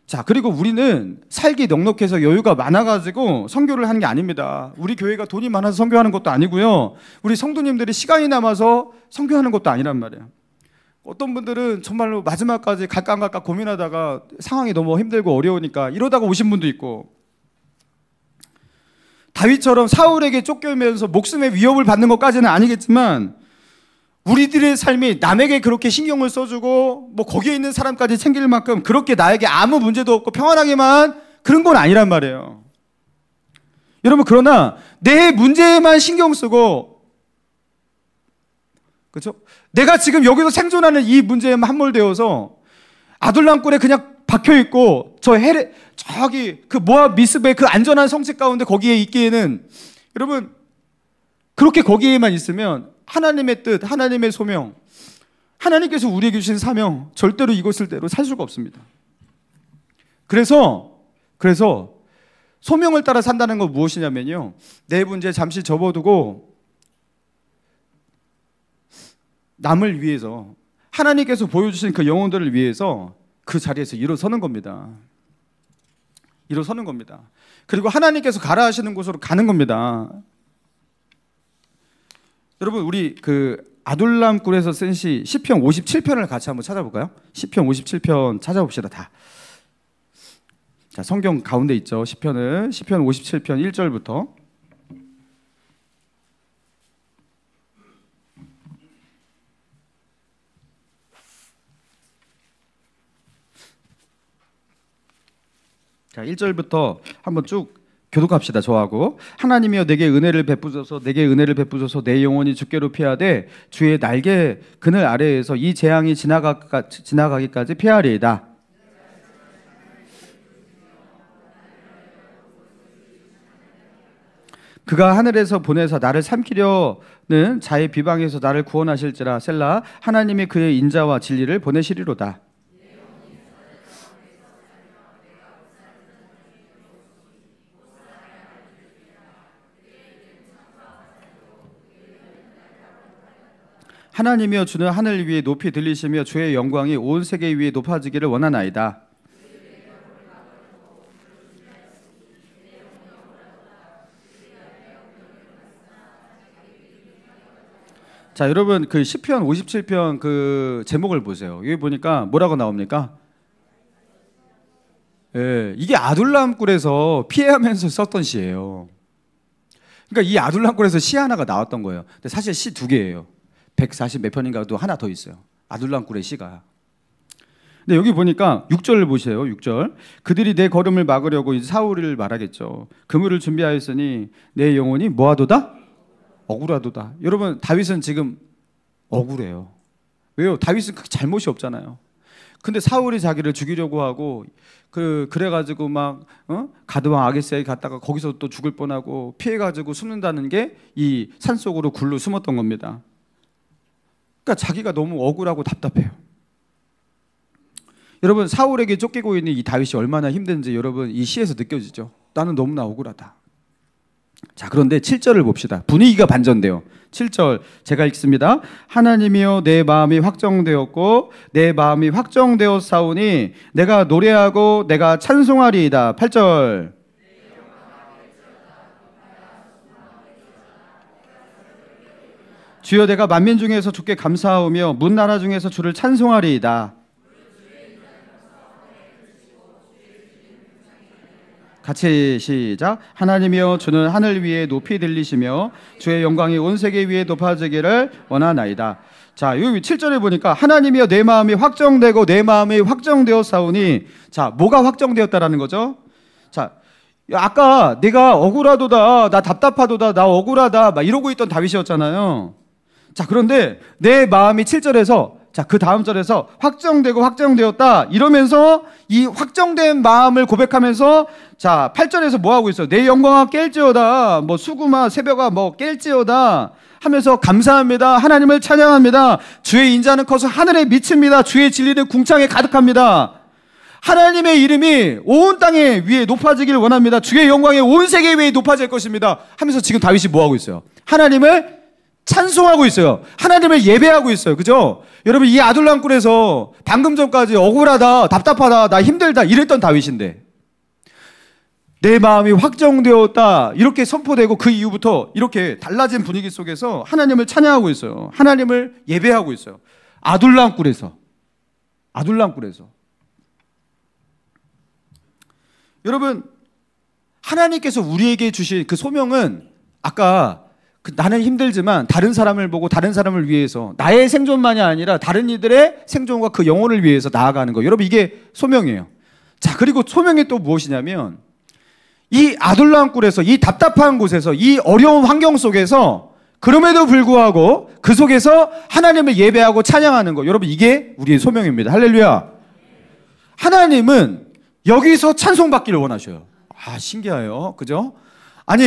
자, 그리고 우리는 살기 넉넉해서 여유가 많아가지고 선교를 하는 게 아닙니다. 우리 교회가 돈이 많아서 선교하는 것도 아니고요. 우리 성도님들이 시간이 남아서 선교하는 것도 아니란 말이에요. 어떤 분들은 정말로 마지막까지 갈까 안 갈까 고민하다가 상황이 너무 힘들고 어려우니까 이러다가 오신 분도 있고 다윗처럼 사울에게 쫓겨면서 목숨의 위협을 받는 것까지는 아니겠지만 우리들의 삶이 남에게 그렇게 신경을 써주고 뭐 거기에 있는 사람까지 챙길 만큼 그렇게 나에게 아무 문제도 없고 평안하게만 그런 건 아니란 말이에요. 여러분, 그러나 내 문제에만 신경 쓰고, 그렇죠? 내가 지금 여기서 생존하는 이 문제에만 함몰되어서 아둘람 굴에 그냥 박혀 있고 저기 그 모압 미스베 그 안전한 성읍 가운데 거기에 있기에는, 여러분, 그렇게 거기에만 있으면 하나님의 뜻, 하나님의 소명, 하나님께서 우리에게 주신 사명, 절대로 이것을대로 살 수가 없습니다. 그래서 소명을 따라 산다는 건 무엇이냐면요, 내 문제 잠시 접어두고 남을 위해서, 하나님께서 보여주신 그 영혼들을 위해서 그 자리에서 일어서는 겁니다. 일어서는 겁니다. 그리고 하나님께서 가라 하시는 곳으로 가는 겁니다. 여러분, 우리 그 아둘람 굴에서 쓴 시 시편 57편을 같이 한번 찾아볼까요? 시편 57편 찾아봅시다. 다. 자, 성경 가운데 있죠. 시편 57편 1절부터. 자, 1절부터 한번 쭉 교독합시다. 저하고. 하나님이여 내게 은혜를 베푸소서, 내게 은혜를 베푸소서. 내 영혼이 주께로 피하되 주의 날개 그늘 아래에서 이 재앙이 지나가기까지 피하리이다. 그가 하늘에서 보내사 나를 삼키려는 자의 비방에서 나를 구원하실지라. 셀라. 하나님이 그의 인자와 진리를 보내시리로다. 하나님이여 주는 하늘 위에 높이 들리시며 주의 영광이 온 세계 위에 높아지기를 원하나이다. 자, 여러분, 그 시편 57편 그 제목을 보세요. 여기 보니까 뭐라고 나옵니까? 예, 이게 아둘람 굴에서 피해하면서 썼던 시예요. 그러니까 이 아둘람 굴에서 시 하나가 나왔던 거예요. 근데 사실 시 두 개예요. 140 몇 편인가도 하나 더 있어요. 아둘람 굴의 시가. 근데 여기 보니까 6절을 보세요. 6절. 그들이 내 걸음을 막으려고 이제 사울을 말하겠죠. 그물을 준비하였으니 내 영혼이 뭐하도다? 억울하도다. 여러분, 다윗은 지금 억울해요. 왜요? 다윗은 그 잘못이 없잖아요. 근데 사울이 자기를 죽이려고 하고 그래가지고 막 가드왕 아게스에 갔다가 거기서 또 죽을 뻔하고 피해가지고 숨는다는 게 이 산속으로 굴로 숨었던 겁니다. 그러니까 자기가 너무 억울하고 답답해요. 여러분, 사울에게 쫓기고 있는 이 다윗이 얼마나 힘든지 여러분 이 시에서 느껴지죠. 나는 너무나 억울하다. 자, 그런데 7절을 봅시다. 분위기가 반전돼요. 7절 제가 읽습니다. 하나님이여 내 마음이 확정되었고 내 마음이 확정되었사오니 내가 노래하고 내가 찬송하리이다. 8절. 주여 내가 만민 중에서 주께 감사하오며 문 나라 중에서 주를 찬송하리이다. 같이 시작. 하나님이여 주는 하늘 위에 높이 들리시며 주의 영광이 온 세계 위에 높아지기를 원하나이다. 자, 여기 7절에 보니까 하나님이여 내 마음이 확정되고 내 마음이 확정되었사오니, 자, 뭐가 확정되었다라는 거죠? 자, 아까 내가 억울하도다, 나 답답하도다, 나 억울하다 막 이러고 있던 다윗이었잖아요. 자, 그런데 내 마음이 7절에서, 자, 그 다음 절에서 확정되고 확정되었다 이러면서 이 확정된 마음을 고백하면서, 자, 8절에서 뭐 하고 있어요? 내 영광아 깰지어다, 뭐 수구마 새벽아 뭐 깰지어다 하면서 감사합니다. 하나님을 찬양합니다. 주의 인자는 커서 하늘에 미칩니다. 주의 진리는 궁창에 가득합니다. 하나님의 이름이 온 땅에 위에 높아지기를 원합니다. 주의 영광이 온 세계 위에 높아질 것입니다 하면서 지금 다윗이 뭐 하고 있어요? 하나님을 찬송하고 있어요. 하나님을 예배하고 있어요. 그죠? 여러분, 이 아둘람 굴에서 방금 전까지 억울하다, 답답하다, 나 힘들다 이랬던 다윗인데 내 마음이 확정되었다 이렇게 선포되고 그 이후부터 이렇게 달라진 분위기 속에서 하나님을 찬양하고 있어요. 하나님을 예배하고 있어요. 아둘람 굴에서. 여러분, 하나님께서 우리에게 주신 그 소명은 아까 나는 힘들지만 다른 사람을 보고 다른 사람을 위해서 나의 생존만이 아니라 다른 이들의 생존과 그 영혼을 위해서 나아가는 거. 여러분 이게 소명이에요. 자, 그리고 소명이 또 무엇이냐면 이 아둘람 굴에서 이 답답한 곳에서 이 어려운 환경 속에서 그럼에도 불구하고 그 속에서 하나님을 예배하고 찬양하는 거. 여러분 이게 우리의 소명입니다. 할렐루야. 하나님은 여기서 찬송받기를 원하셔요. 아, 신기해요. 그죠? 아니,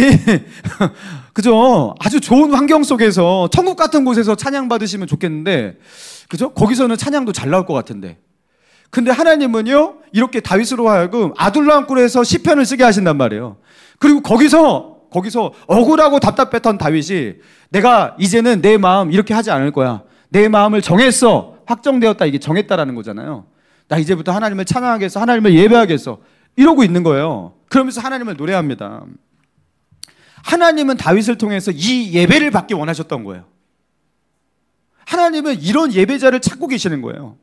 그죠? 아주 좋은 환경 속에서 천국 같은 곳에서 찬양 받으시면 좋겠는데, 그죠? 거기서는 찬양도 잘 나올 것 같은데. 근데 하나님은요, 이렇게 다윗으로 하여금 아둘람 굴에서 시편을 쓰게 하신단 말이에요. 그리고 거기서 억울하고 답답했던 다윗이 내가 이제는 내 마음 이렇게 하지 않을 거야. 내 마음을 정했어. 확정되었다. 이게 정했다라는 거잖아요. 나 이제부터 하나님을 찬양하겠어. 하나님을 예배하겠어. 이러고 있는 거예요. 그러면서 하나님을 노래합니다. 하나님은 다윗을 통해서 이 예배를 받기 원하셨던 거예요. 하나님은 이런 예배자를 찾고 계시는 거예요.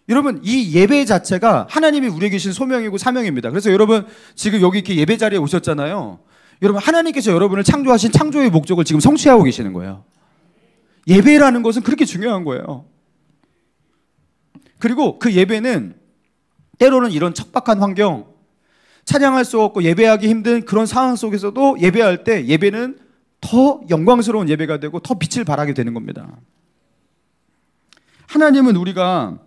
여러분 이 예배 자체가 하나님이 우리에게 주신 소명이고 사명입니다. 그래서 여러분 지금 여기 이렇게 예배 자리에 오셨잖아요. 여러분 하나님께서 여러분을 창조하신 창조의 목적을 지금 성취하고 계시는 거예요. 예배라는 것은 그렇게 중요한 거예요. 그리고 그 예배는 때로는 이런 척박한 환경, 찬양할 수 없고 예배하기 힘든 그런 상황 속에서도 예배할 때 예배는 더 영광스러운 예배가 되고 더 빛을 발하게 되는 겁니다. 하나님은 우리가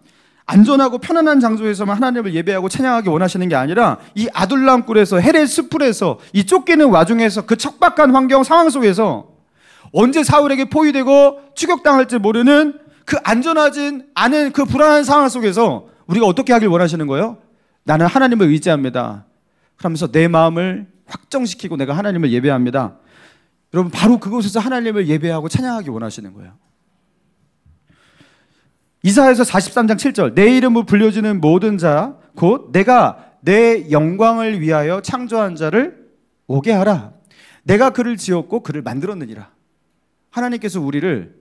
안전하고 편안한 장소에서만 하나님을 예배하고 찬양하기 원하시는 게 아니라 이 아둘람 굴에서 헤렛 숲풀에서 이 쫓기는 와중에서 그 척박한 환경 상황 속에서 언제 사울에게 포위되고 추격당할지 모르는 그 안전하진 않은 그 불안한 상황 속에서 우리가 어떻게 하길 원하시는 거예요? 나는 하나님을 의지합니다. 그러면서 내 마음을 확정시키고 내가 하나님을 예배합니다. 여러분 바로 그곳에서 하나님을 예배하고 찬양하기 원하시는 거예요. 이사야서 43장 7절 내 이름으로 불려지는 모든 자 곧 내가 내 영광을 위하여 창조한 자를 오게 하라. 내가 그를 지었고 그를 만들었느니라. 하나님께서 우리를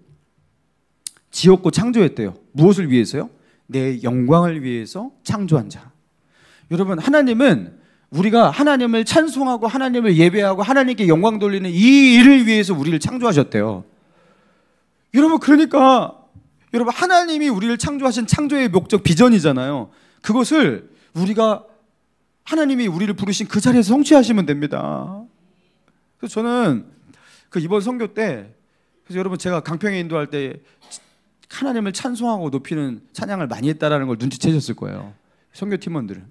지었고 창조했대요. 무엇을 위해서요? 내 영광을 위해서 창조한 자. 여러분 하나님은 우리가 하나님을 찬송하고 하나님을 예배하고 하나님께 영광 돌리는 이 일을 위해서 우리를 창조하셨대요. 여러분 그러니까 여러분 하나님이 우리를 창조하신 창조의 목적 비전이잖아요. 그것을 우리가 하나님이 우리를 부르신 그 자리에서 성취하시면 됩니다. 그래서 저는 그 이번 선교 때 그래서 여러분 제가 강평에 인도할 때 하나님을 찬송하고 높이는 찬양을 많이 했다라는 걸 눈치채셨을 거예요. 선교 팀원들은.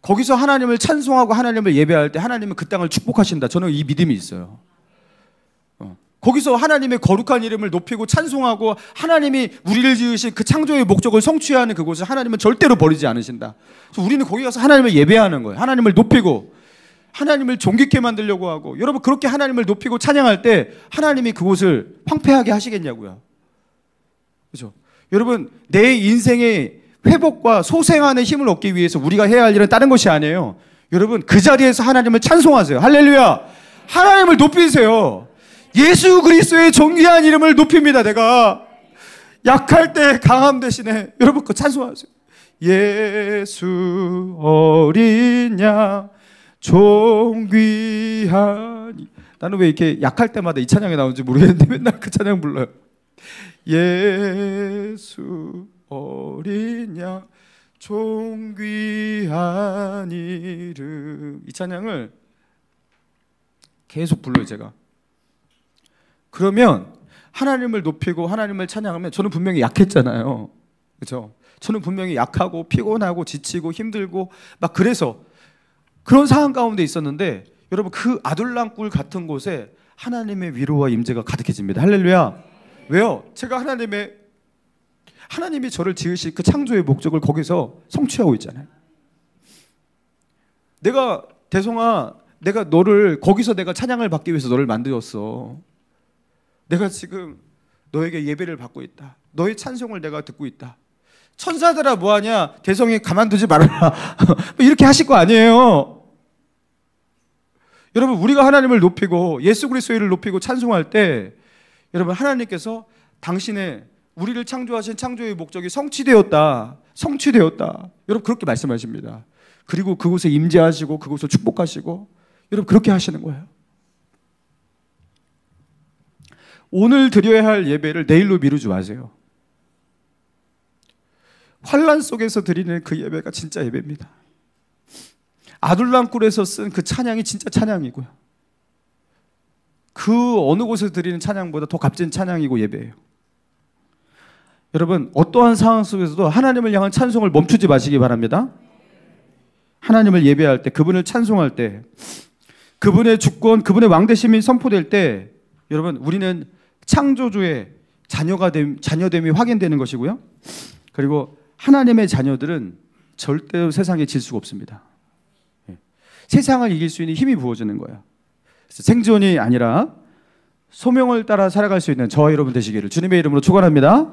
거기서 하나님을 찬송하고 하나님을 예배할 때 하나님은 그 땅을 축복하신다. 저는 이 믿음이 있어요. 거기서 하나님의 거룩한 이름을 높이고 찬송하고 하나님이 우리를 지으신 그 창조의 목적을 성취하는 그곳을 하나님은 절대로 버리지 않으신다. 그래서 우리는 거기 가서 하나님을 예배하는 거예요. 하나님을 높이고 하나님을 존귀케 만들려고 하고 여러분 그렇게 하나님을 높이고 찬양할 때 하나님이 그곳을 황폐하게 하시겠냐고요. 그렇죠? 여러분 내 인생의 회복과 소생하는 힘을 얻기 위해서 우리가 해야 할 일은 다른 것이 아니에요. 여러분 그 자리에서 하나님을 찬송하세요. 할렐루야. 하나님을 높이세요. 예수 그리스도의 존귀한 이름을 높입니다. 내가 약할 때 강함 대신에 여러분 그 찬송하세요. 예수 어린 양 존귀하니. 나는 왜 이렇게 약할 때마다 이 찬양이 나오는지 모르겠는데 맨날 그 찬양 불러요. 예수 어린 양 존귀한 이름. 이 찬양을 계속 불러요 제가. 그러면 하나님을 높이고 하나님을 찬양하면 저는 분명히 약했잖아요. 그렇죠? 저는 분명히 약하고 피곤하고 지치고 힘들고 막 그래서 그런 상황 가운데 있었는데 여러분 그 아둘람 굴 같은 곳에 하나님의 위로와 임재가 가득해집니다. 할렐루야. 왜요? 제가 하나님이 저를 지으신 그 창조의 목적을 거기서 성취하고 있잖아요. 내가 대성아 내가 너를 거기서 내가 찬양을 받기 위해서 너를 만들었어. 내가 지금 너에게 예배를 받고 있다. 너의 찬송을 내가 듣고 있다. 천사들아 뭐하냐? 대성이 가만두지 말아라. 이렇게 하실 거 아니에요. 여러분 우리가 하나님을 높이고 예수 그리스도를 높이고 찬송할 때 여러분 하나님께서 당신의 우리를 창조하신 창조의 목적이 성취되었다. 성취되었다. 여러분 그렇게 말씀하십니다. 그리고 그곳에 임재하시고 그곳을 축복하시고 여러분 그렇게 하시는 거예요. 오늘 드려야 할 예배를 내일로 미루지 마세요. 환난 속에서 드리는 그 예배가 진짜 예배입니다. 아둘람굴에서 쓴 그 찬양이 진짜 찬양이고요. 그 어느 곳에서 드리는 찬양보다 더 값진 찬양이고 예배예요. 여러분 어떠한 상황 속에서도 하나님을 향한 찬송을 멈추지 마시기 바랍니다. 하나님을 예배할 때, 그분을 찬송할 때, 그분의 주권, 그분의 왕되심이 선포될 때 여러분 우리는 창조주의 자녀됨이 확인되는 것이고요. 그리고 하나님의 자녀들은 절대로 세상에 질 수가 없습니다. 세상을 이길 수 있는 힘이 부어지는 거예요. 생존이 아니라 소명을 따라 살아갈 수 있는 저와 여러분 되시기를 주님의 이름으로 축원합니다.